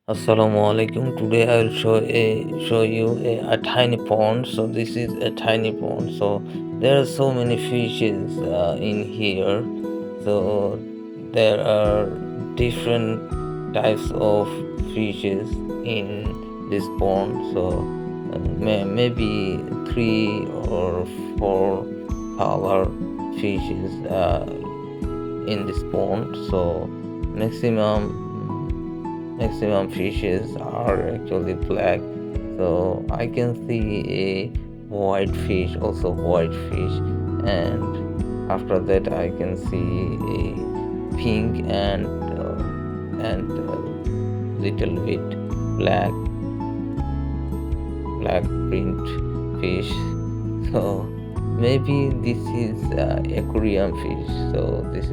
Assalamu alaikum. Today I will show you a tiny pond. So this is a tiny pond. So there are so many fishes in here. So there are different types of fishes in this pond. So maybe three or four color fishes in this pond. So maximum fishes are actually black. So I can see a white fish, also white fish, and after that I can see a pink and little bit black black print fish. So maybe this is aquarium fish. So this